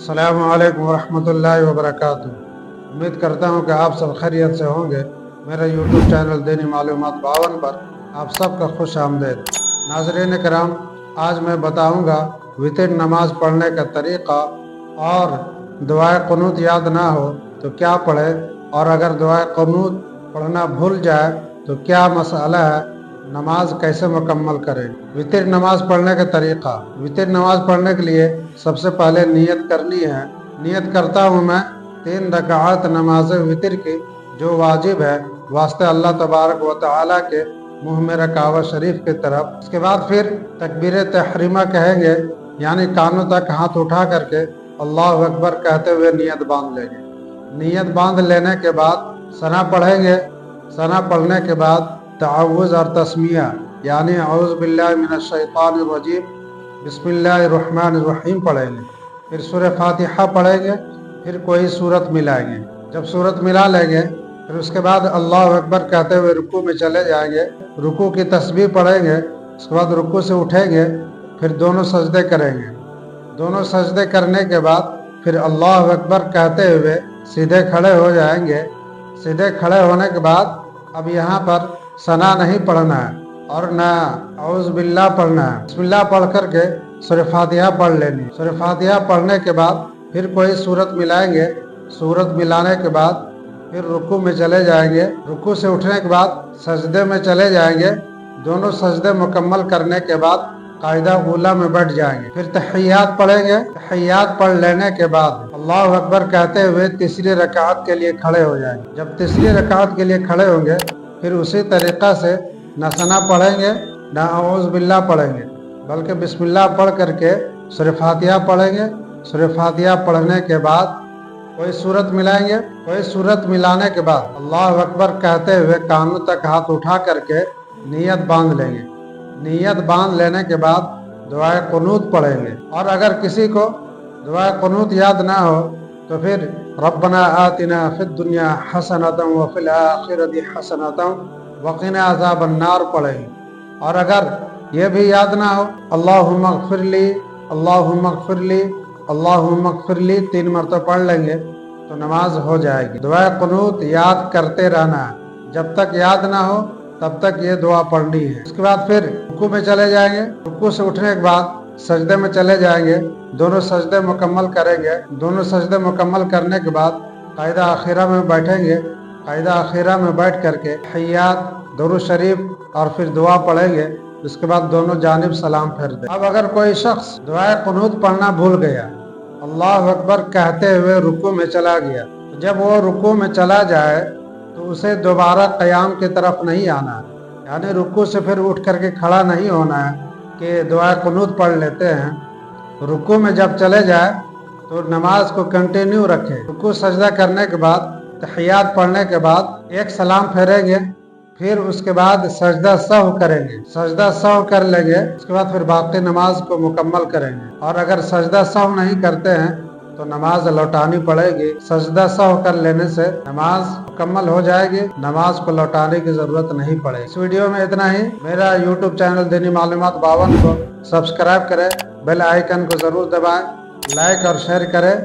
अस्सलामु अलैकुम वरहमतुल्लाहि वबरकातुहू। उम्मीद करता हूँ कि आप सब खैरियत से होंगे। मेरा यूट्यूब चैनल दीनी मालूमात 52 पर आप सबका खुश आमदेद। नाज़रीन कराम, आज मैं बताऊँगा वितर नमाज पढ़ने का तरीक़ा और दुआए क़ुनूत याद ना हो तो क्या पढ़े, और अगर दुआए क़ुनूत पढ़ना भूल जाए तो क्या मसला है, नमाज कैसे मुकम्मल करें। वितर नमाज पढ़ने का तरीक़ा। वितर नमाज पढ़ने के लिए सबसे पहले नियत करनी है। नियत करता हूँ मैं 3 रकात नमाज वितर की, जो वाजिब है वास्ते अल्लाह तबारक व तआला के मुँह मेरा काबा शरीफ की तरफ। इसके बाद फिर तकबीर तहरीमा कहेंगे, यानी कानों तक हाथ उठा करके अल्लाह अकबर कहते हुए नियत बांध लेंगे। नियत बांध लेने के बाद सना पढ़ेंगे। सना पढ़ने के बाद तअव्वुज़ और तस्मिया, यानी औज़ु बिल्लाहि मिनश शैतानिर रजीम बिस्मिल्लाहिर्रहमानिर्रहीम पढ़ेंगे। फिर सूरह फातिहा पढ़ेंगे। फिर कोई सूरत मिलाएंगे। जब सूरत मिला लेंगे फिर उसके बाद अल्लाह अकबर कहते हुए रुकू में चले जाएंगे। रुकू की तस्बीह पढ़ेंगे। उसके बाद रुकू से उठेंगे। फिर दोनों सजदे करेंगे। दोनों सजदे करने के बाद फिर अल्लाह अकबर कहते हुए सीधे खड़े हो जाएंगे। सीधे खड़े होने के बाद अब यहाँ पर सना नहीं पढ़ना है और न औज़ु बिल्लाह पढ़ना है। बिस्मिल्लाह पढ़ करके सूरह फातिहा पढ़ लेनी। सूरह फातिहा पढ़ने के बाद फिर कोई सूरत मिलाएंगे। सूरत मिलाने के बाद फिर रुकू में चले जाएंगे। रुकू से उठने के बाद सजदे में चले जाएंगे। दोनों सजदे मुकम्मल करने के बाद कायदा ऊला में बैठ जाएंगे। फिर तहियात पढ़ेंगे। तहियात पढ़ लेने के बाद अल्लाह अकबर कहते हुए तीसरी रकात के लिए खड़े हो जाएंगे। जब तीसरी रकात के लिए खड़े होंगे फिर उसी तरीक़ा से न सना पढ़ेंगे न औज़ु बिल्लाह पढ़ेंगे, बल्कि बिस्मिल्लाह पढ़ करके सूरह फातिहा पढ़ेंगे। सूरह फातिहा पढ़ने के बाद कोई सूरत मिलाएंगे। कोई सूरत मिलाने के बाद अल्लाह अकबर कहते हुए कानों तक हाथ उठा करके नियत बांध लेंगे। नियत बांध लेने के बाद दुआए क़ुनूत पढ़ेंगे। और अगर किसी को दुआए क़ुनूत याद ना हो तो फिर रब्बना आतिना फिद दुनिया हसनतम व फिल आखिरति हसनतम वक़िना अज़ाबन नार पढ़ेंगे। और अगर ये भी याद ना हो अल्लाहुम्मा अग़फ़िरली अल्लाहुम्मा अग़फ़िरली अल्लाहुम्मा अग़फ़िरली 3 मरतबा पढ़ लेंगे तो नमाज हो जाएगी। दुआए क़ुनूत याद करते रहना है। जब तक याद ना हो तब तक ये दुआ पढ़नी है। उसके बाद फिर रुकू में चले जाएंगे। रुकू से उठने के बाद सजदे में चले जाएंगे। दोनों सजदे मुकम्मल करेंगे। दोनों सजदे मुकम्मल करने के बाद कायदा आखिरा में बैठेंगे। कायदा आखिरा में बैठ करके तहियात, दुरूद शरीफ और फिर दुआ पढ़ेंगे। उसके बाद दोनों जानिब सलाम फेर दें। अब अगर कोई शख्स दुआए क़ुनूत पढ़ना भूल गया, अल्लाह अकबर कहते हुए रुकू में चला गया, तो जब वो रुकू में चला जाए तो उसे दोबारा क़याम की तरफ नहीं आना है, यानी रुकू से फिर उठ करके खड़ा नहीं होना है कि दुआए क़ुनूत पढ़ लेते हैं। रुकू में जब चले जाए तो नमाज को कंटिन्यू रखें। रुकू सजदा करने के बाद तहियात पढ़ने के बाद एक सलाम फेरेंगे। फिर उसके बाद सजदा सहव करेंगे। सजदा सहव कर लेंगे। उसके बाद फिर बाकी नमाज को मुकम्मल करेंगे। और अगर सजदा सहव नहीं करते हैं तो नमाज लौटानी पड़ेगी। सजदा सहव कर लेने से नमाज मुकम्मल हो जाएगी। नमाज को लौटाने की जरूरत नहीं पड़ेगी। इस वीडियो में इतना ही। मेरा यूट्यूब चैनल दीनी मालूमात 52 को सब्सक्राइब करें, बेल आइकन को जरूर दबाएं, लाइक और शेयर करें।